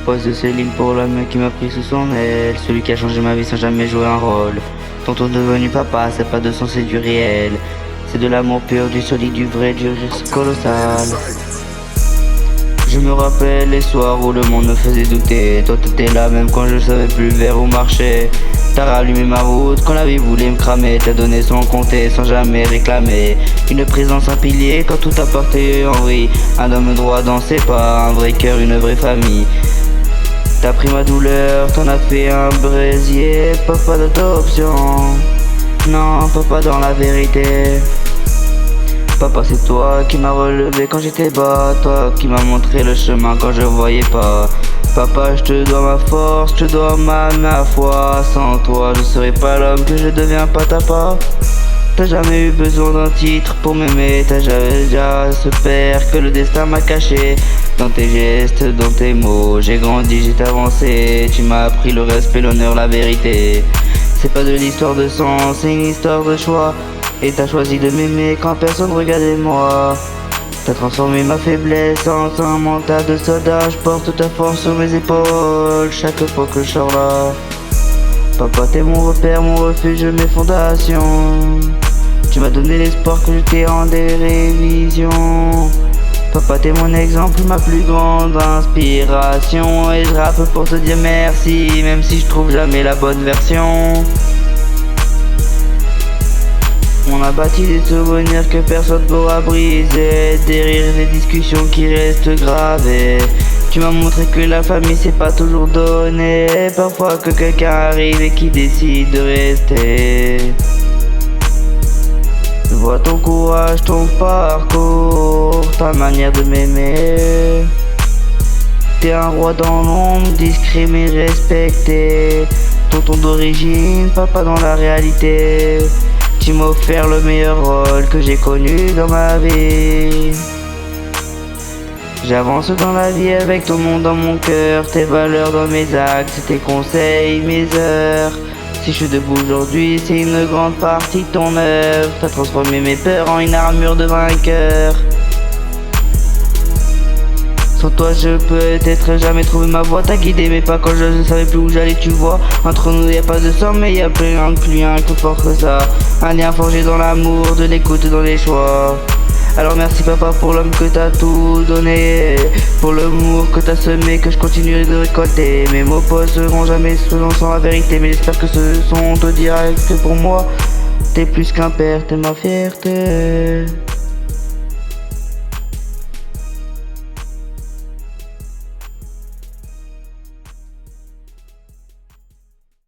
Pose de Céline pour l'homme qui m'a pris sous son aile, celui qui a changé ma vie sans jamais jouer un rôle. Tonton devenu papa, c'est pas de sens, c'est du réel. C'est de l'amour pur, du solide, du vrai, du risque colossal. Je me rappelle les soirs où le monde me faisait douter. Toi t'étais là même quand je savais plus vers où marcher. T'as rallumé ma route quand la vie voulait me cramer. T'as donné sans compter, sans jamais réclamer. Une présence, un pilier quand tout a porté en vrille. Un homme droit dans ses pas, un vrai cœur, une vraie famille. T'as pris ma douleur, t'en as fait un brésier. Papa d'adoption, non, papa dans la vérité. Papa c'est toi qui m'as relevé quand j'étais bas, toi qui m'as montré le chemin quand je voyais pas. Papa je te dois ma force, je te dois ma foi. Sans toi je serais pas l'homme que je deviens, pas ta part. T'as jamais eu besoin d'un titre pour m'aimer, t'as jamais déjà ce père que le destin m'a caché. Dans tes gestes, dans tes mots, j'ai grandi, j'ai avancé. Tu m'as appris le respect, l'honneur, la vérité. C'est pas de l'histoire de sang, c'est une histoire de choix. Et t'as choisi de m'aimer quand personne regardait moi. T'as transformé ma faiblesse en un mental de soldat. Je porte ta force sur mes épaules chaque fois que je sors là. Papa t'es mon repère, mon refuge, mes fondations. Tu m'as donné l'espoir que j'étais en dérision. Papa t'es mon exemple, ma plus grande inspiration. Et je rappe pour te dire merci, même si je trouve jamais la bonne version. On a bâti des souvenirs que personne pourra briser, des rires et des discussions qui restent gravées. Tu m'as montré que la famille c'est pas toujours donné, parfois que quelqu'un arrive et qui décide de rester. Je vois ton courage, ton parcours, ta manière de m'aimer. T'es un roi dans l'ombre, discret mais respecté. Tonton d'origine, papa dans la réalité. Tu m'as offert le meilleur rôle que j'ai connu dans ma vie. J'avance dans la vie avec ton nom dans mon cœur, tes valeurs dans mes actes, tes conseils, mes heures. Si je suis debout aujourd'hui, c'est une grande partie de ton œuvre. T'as transformé mes peurs en une armure de vainqueur. Sans toi je peut-être jamais trouvé ma voie. T'as guidé mes pas quand je ne savais plus où j'allais, tu vois. Entre nous y a pas de sang mais y a plein de liens plus fort que ça. Un lien forgé dans l'amour, de l'écoute dans les choix. Alors merci papa pour l'homme que t'as tout donné, pour l'amour que t'as semé, que je continuerai de récolter. Mes mots poseront jamais selon sans la vérité, mais j'espère que ce son te dira que pour moi t'es plus qu'un père, t'es ma fierté.